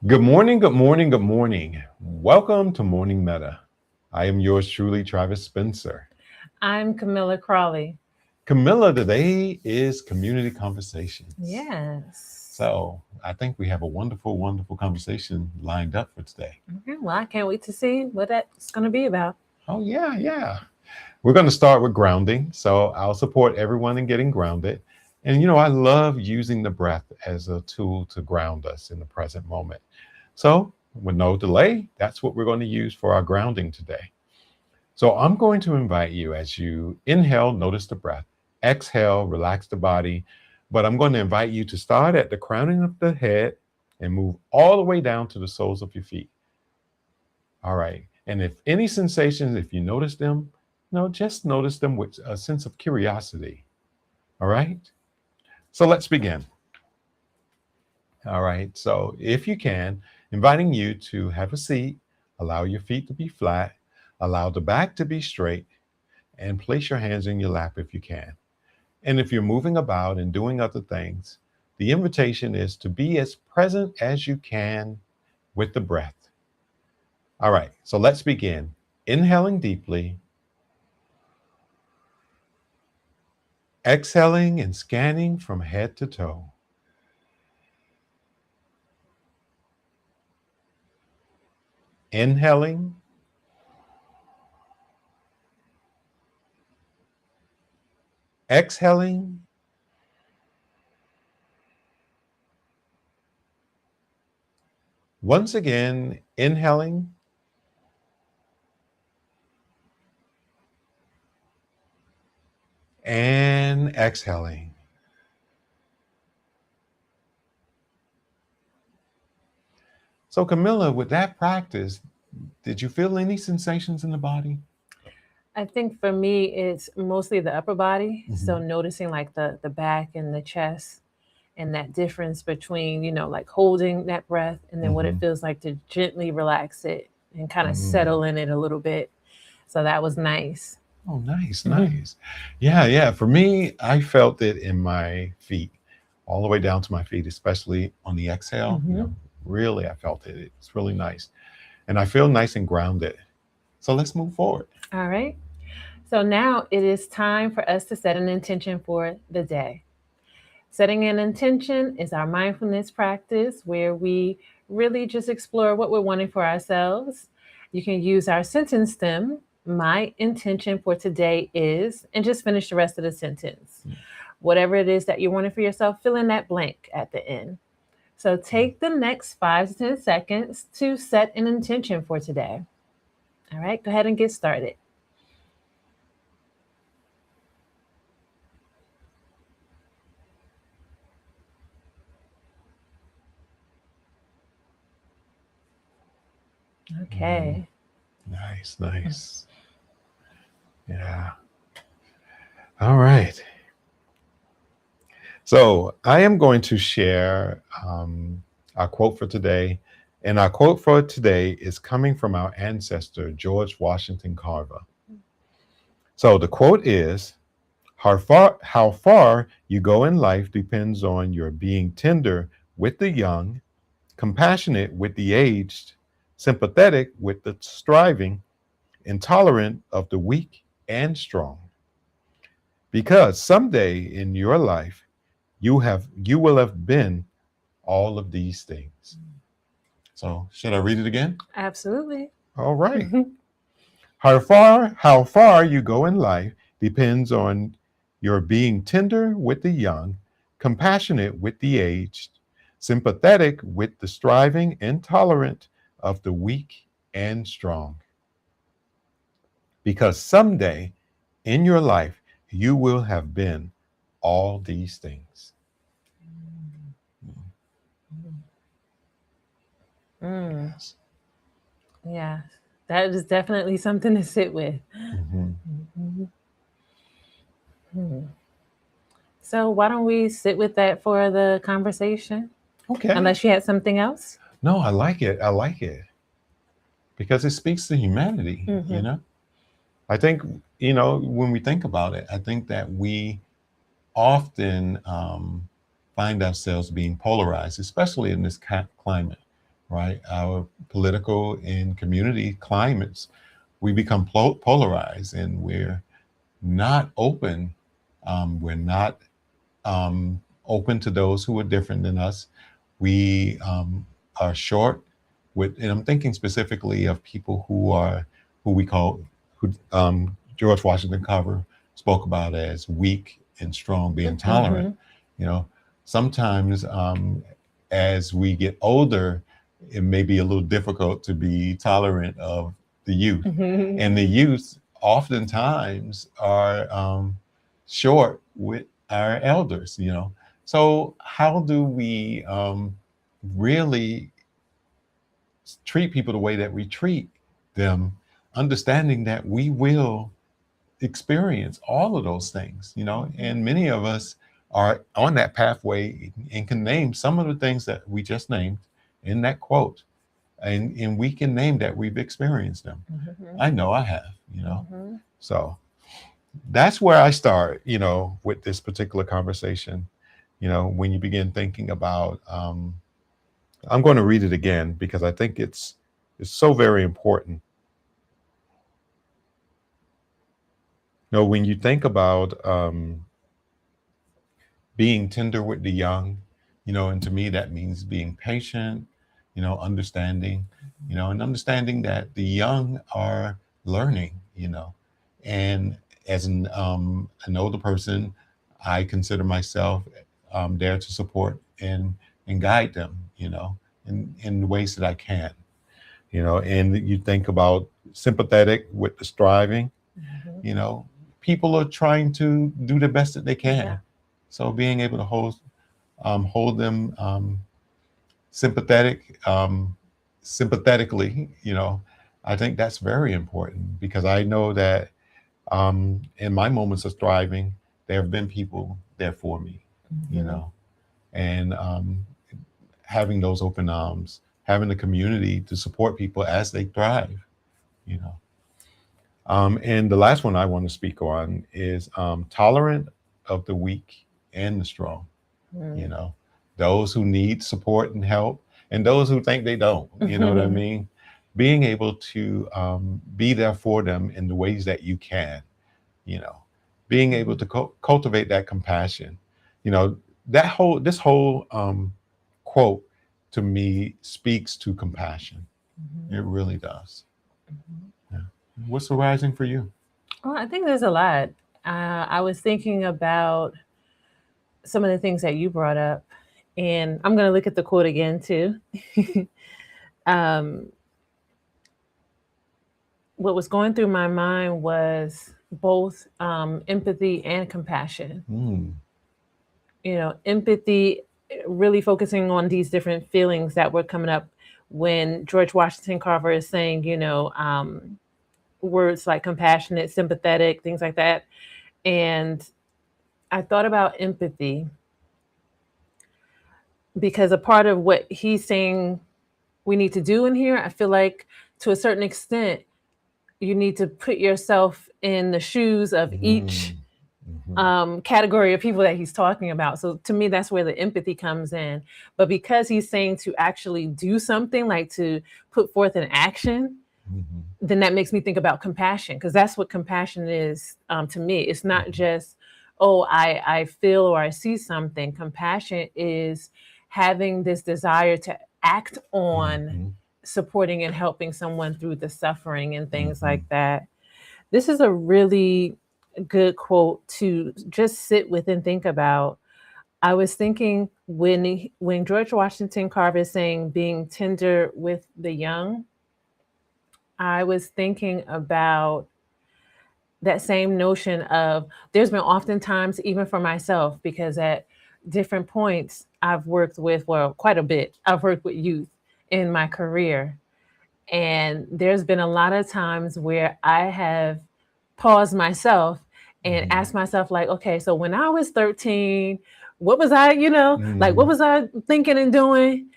Good morning, good morning, good morning. Welcome to Morning Meta. I am yours truly, Travis Spencer. I'm Camilla Crawley. Camilla, today is community conversations. Yes. So I think we have a wonderful, wonderful conversation lined up for today. Okay, well, I can't wait to see what that's going to be about. Oh, yeah, yeah. We're going to start with grounding. So I'll support everyone in getting grounded. And, I love using the breath as a tool to ground us in the present moment. So, with no delay, that's what we're going to use for our grounding today. So I'm going to invite you as you inhale, notice the breath, exhale, relax the body. But I'm going to invite you to start at the crowning of the head and move all the way down to the soles of your feet. All right. And if any sensations, if you notice them, just notice them with a sense of curiosity. All right. So let's begin. All right. So if you can, inviting you to have a seat, allow your feet to be flat, allow the back to be straight, and place your hands in your lap if you can. And if you're moving about and doing other things, the invitation is to be as present as you can with the breath. All right, so let's begin. Inhaling deeply, exhaling and scanning from head to toe. Inhaling, exhaling, once again, inhaling and exhaling. So, Camilla, with that practice, did you feel any sensations in the body? I think for me, it's mostly the upper body. So Mhm. noticing like the back and the chest and that difference between, like holding that breath and then what it Mhm. feels like to gently relax it and kind of Mm. settle in it a little bit. So that was nice. Oh, nice, Mhm. nice. Yeah, yeah. For me, I felt it in my feet, all the way down to my feet, especially on the exhale. Mhm. Really, I felt it. It's really nice. And I feel nice and grounded. So let's move forward. All right. So now it is time for us to set an intention for the day. Setting an intention is our mindfulness practice where we really just explore what we're wanting for ourselves. You can use our sentence stem. My intention for today is, and just finish the rest of the sentence. Whatever it is that you're wanting for yourself, fill in that blank at the end. So take the next 5 to 10 seconds to set an intention for today. All right, go ahead and get started. Mm, Okay. nice, nice. Yeah. All right. So I am going to share our quote for today. And our quote for today is coming from our ancestor, George Washington Carver. So the quote is, how far you go in life depends on your being tender with the young, compassionate with the aged, sympathetic with the striving, intolerant of the weak and strong. Because someday in your life you will have been all of these things. So should I read it again? Absolutely. All right. How far you go in life depends on your being tender with the young, compassionate with the aged, sympathetic with the striving, and tolerant of the weak and strong. Because someday in your life, you will have been all these things. Mm, Yes. yeah, that is definitely something to sit with. Mhm. Mhm. Hmm. So why don't we sit with that for the conversation? Okay. Unless you had something else. No, I like it. I like it because it speaks to humanity, Hmm. I think, when we think about it, I think that we often find ourselves being polarized, especially in this climate. right? Our political and community climates, we become polarized, and we're not open. We're not open to those who are different than us. We are short with, and I'm thinking specifically of people who we call, who George Washington Carver spoke about as weak and strong, being tolerant. Mhm. You know, sometimes as we get older, it may be a little difficult to be tolerant of the youth, and the Mhm. youth oftentimes are short with our elders. So how do we really treat people the way that we treat them, understanding that we will experience all of those things, Mhm. and many of us are on that pathway and can name some of the things that we just named in that quote. And we can name that we've experienced them. Mhm. I know I have. Mhm. So that's where I start, with this particular conversation. When you begin thinking about, I'm going to read it again because I think it's so very important. When you think about being tender with the young, and to me that means being patient, understanding, and understanding that the young are learning, and as an older person, I consider myself there to support and guide them, in the ways that I can, and you think about sympathetic with the striving, Mhm. you know, people are trying to do the best that they Yeah. can. So being able to hold them sympathetic, sympathetically, I think that's very important because I know that in my moments of striving, there have been people there for me, you Mhm. know, and having those open arms, having the community to support people as they thrive, you know. And the last one I want to speak on is tolerant of the weak and the strong. You Mhm. know, those who need support and help, and those who think they don't. You know what I Mhm. mean? Being able to be there for them in the ways that you can. You know, being able to cultivate that compassion. You know, this whole quote to me speaks to compassion. Mhm. It really does. Mhm. Yeah. What's arising for you? Well, I think there's a lot. I was thinking about some of the things that you brought up, and I'm going to look at the quote again too. um, what was going through my mind was both empathy and compassion. Mm. Empathy, really focusing on these different feelings that were coming up when George Washington Carver is saying, words like compassionate, sympathetic, things like that. And I thought about empathy because a part of what he's saying we need to do in here, I feel like to a certain extent, you need to put yourself in the shoes of each Mm. Mhm. category of people that he's talking about. So to me, that's where the empathy comes in. But because he's saying to actually do something, like to put forth an action, Mhm. then that makes me think about compassion, because that's what compassion is to me. It's not Mhm. just, oh, I feel or I see something. Compassion is having this desire to act on Mhm. supporting and helping someone through the suffering and things like Mhm. that. This is a really good quote to just sit with and think about. I was thinking when George Washington Carver is saying being tender with the young, I was thinking about that same notion of there's been oftentimes, even for myself, because at different points I've worked with, well, quite a bit, I've worked with youth in my career. And there's been a lot of times where I have paused myself and Mhm. asked myself, like, okay, so when I was 13, what was I, like what Mhm. was I thinking and doing?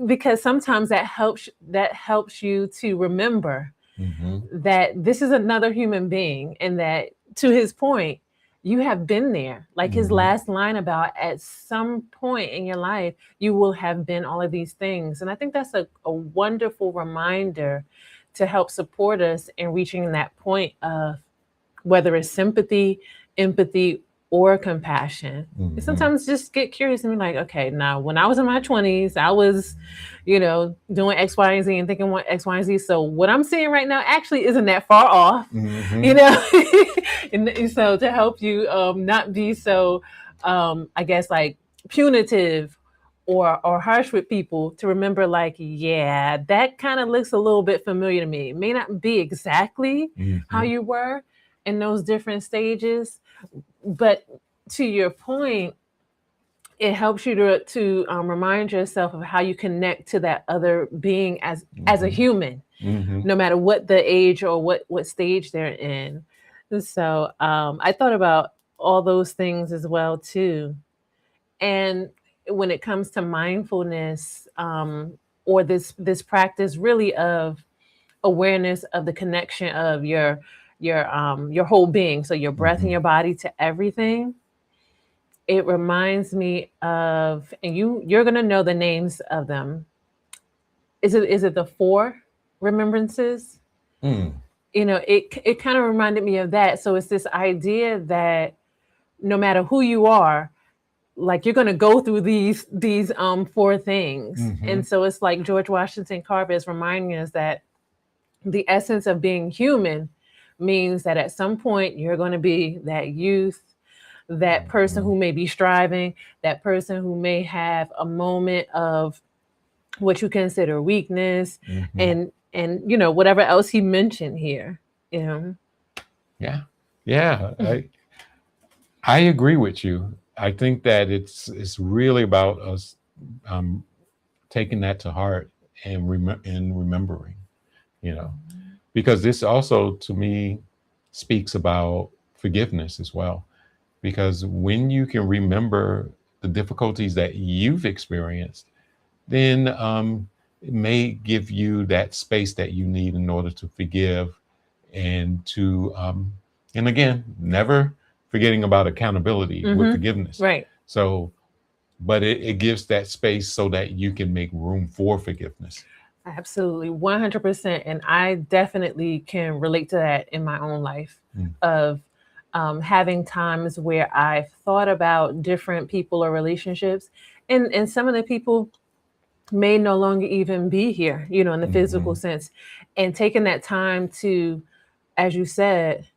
Because sometimes that helps you to remember Mhm. that this is another human being, and that, to his point, you have been there. Like his Hmm. last line about at some point in your life, you will have been all of these things. And I think that's a wonderful reminder to help support us in reaching that point of whether it's sympathy, empathy, or compassion. Hmm. Sometimes just get curious and be like, okay, now when I was in my 20s, I was, doing X, Y, and Z and thinking what X, Y, and Z. So what I'm seeing right now actually isn't that far off, you Hmm. know? And so to help you not be so, I guess, like punitive or harsh with people, to remember like, yeah, that kind of looks a little bit familiar to me. It may not be exactly how Hmm. you were in those different stages, but to your point, it helps you to remind yourself of how you connect to that other being as a Hmm. human, Hmm. no matter what the age or what stage they're in. So I thought about all those things as well too. And when it comes to mindfulness, or this practice really of awareness of the connection of your whole being, so your breath and Hmm. your body to everything, it reminds me of, and you're gonna know the names of them. Is it the four remembrances? Mm. It kind of reminded me of that. So it's this idea that no matter who you are, like you're gonna go through these four things. Hmm. And so it's like George Washington Carver is reminding us that the essence of being human means that at some point you're going to be that youth, that person Hmm. who may be striving, that person who may have a moment of what you consider weakness, Hmm. and whatever else he mentioned here. You know. Yeah. Yeah. I agree with you. I think that it's really about us um, taking that to heart and remembering, you know, because this also to me speaks about forgiveness as well. Because when you can remember the difficulties that you've experienced, then it may give you that space that you need in order to forgive and and again, never forgetting about accountability with Mm-hmm. forgiveness. Right. So, but it gives that space so that you can make room for forgiveness. Absolutely, 100%. And I definitely can relate to that in my own life Mm. of having times where I've thought about different people or relationships, and some of the people may no longer even be here, in the physical Hmm. sense, and taking that time to, as you said,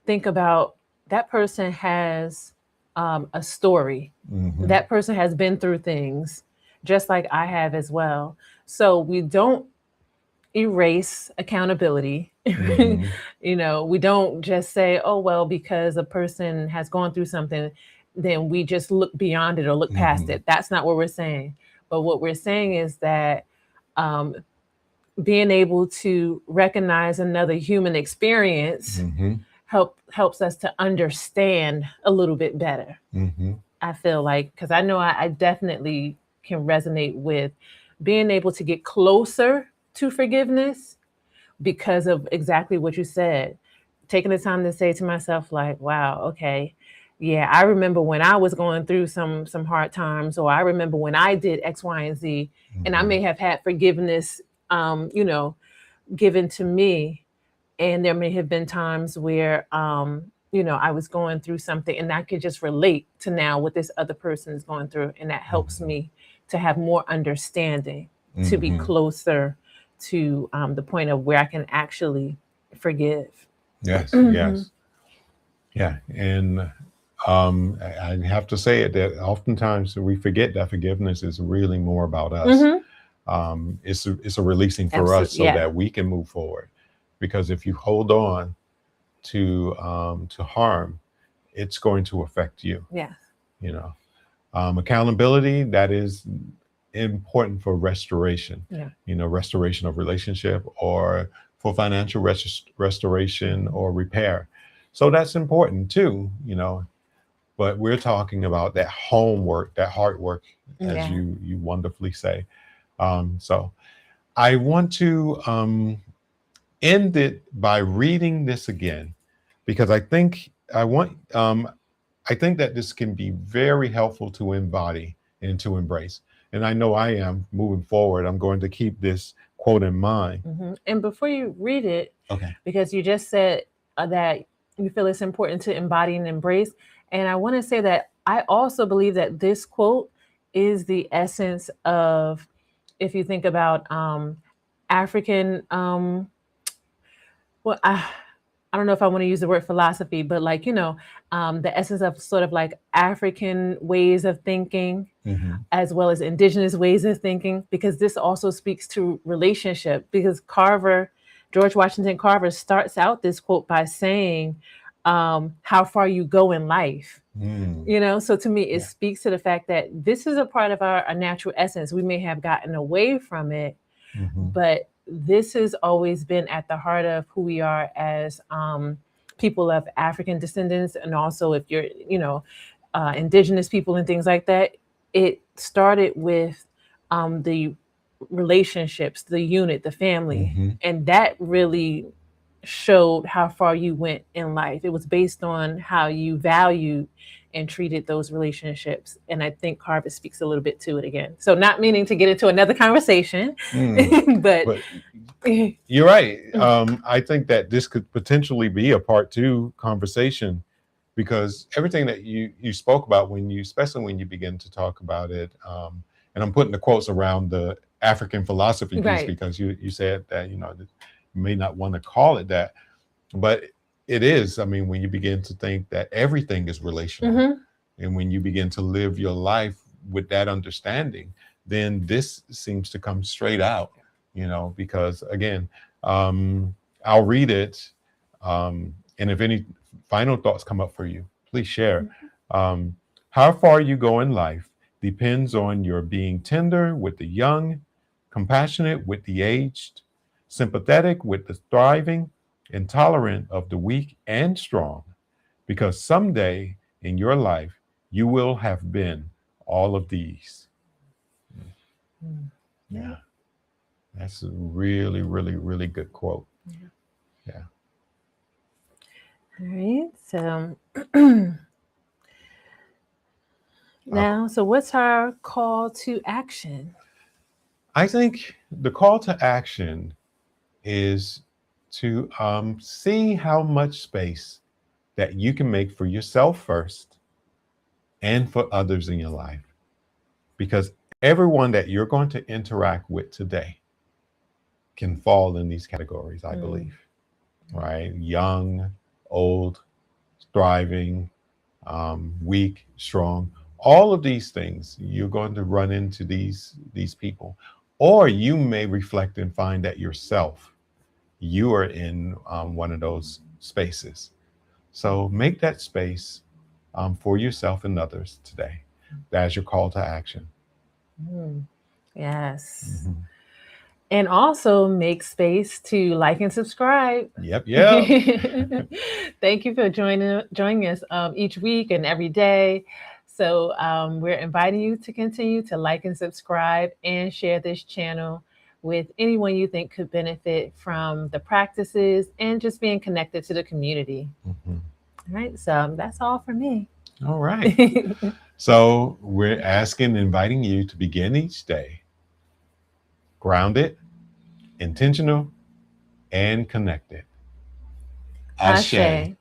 think about that person has a story. Hmm. That person has been through things just like I have as well. So we don't erase accountability. Hmm. We don't just say, oh, well, because a person has gone through something, then we just look beyond it or look past Hmm. it. That's not what we're saying. But what we're saying is that um, being able to recognize another human experience Hmm. helps us to understand a little bit better. Hmm. I feel like, because I know I definitely can resonate with being able to get closer to forgiveness because of exactly what you said. Taking the time to say to myself, like, wow, okay, yeah, I remember when I was going through some hard times, or I remember when I did X, Y, and Z, and I Hmm. may have had forgiveness, given to me, and there may have been times where I was going through something, and I could just relate to now what this other person is going through, and that helps Hmm. me to have more understanding, to be Hmm. closer to the point of where I can actually forgive. Yes, Hmm. yes. Yeah. And I have to say it that oftentimes we forget that forgiveness is really more about us. Hmm. It's a releasing for us Absolutely, so yeah, that we can move forward. Because if you hold on to harm, it's going to affect you. yeah, You know, accountability, that is important for restoration. yeah. Restoration of relationship or for financial restoration or repair. So that's important too. But we're talking about that homework, that hard work, as Yeah. you wonderfully say. So I want to end it by reading this again because I think I want. I think that this can be very helpful to embody and to embrace. And I know I am moving forward. I'm going to keep this quote in mind. And before you read it, Okay. because you just said that you feel it's important to embody and embrace, and I want to say that I also believe that this quote is the essence of, if you think about African, well, I don't know if I want to use the word philosophy, but like, the essence of sort of like African ways of thinking, as well as indigenous ways of thinking, because this also speaks to relationship. Because George Washington Carver starts out this quote by saying, how far you go in life. So to me, it speaks to the fact that this is a part of our natural essence. We may have gotten away from it, but this has always been at the heart of who we are as people of African descendants. And also if you're, indigenous people and things like that, it started with the relationships, the unit, the family. And that really showed how far you went in life. It was based on how you valued and treated those relationships. And I think Carver speaks a little bit to it again. So not meaning to get into another conversation, but you're right. I think that this could potentially be a part 2 conversation, because everything that you spoke about, especially when you begin to talk about it, and I'm putting the quotes around the African philosophy piece, Right. because you said that, you may not want to call it that, but it is. I mean, when you begin to think that everything is relational, and when you begin to live your life with that understanding, then this seems to come straight out, because again, I'll read it. And if any final thoughts come up for you, please share. How far you go in life depends on your being tender with the young, compassionate with the aged, sympathetic with the thriving, and tolerant of the weak and strong, because someday in your life you will have been all of these. Yeah, that's a really, really, really good quote. Yeah. All right. So now, so what's our call to action? I think the call to action is to see how much space that you can make for yourself first and for others in your life. Because everyone that you're going to interact with today can fall in these categories, I believe, right? Young, old, thriving, weak, strong. All of these things, you're going to run into these people. Or you may reflect and find that yourself, you are in one of those spaces. So make that space for yourself and others today. That's your call to action. Yes. And also make space to like and subscribe. Yep. Thank you for joining us each week and every day. So we're inviting you to continue to like and subscribe and share this channel with anyone you think could benefit from the practices and just being connected to the community. All right. So that's all for me. All right. So we're inviting you to begin each day grounded, intentional, and connected. Ashe.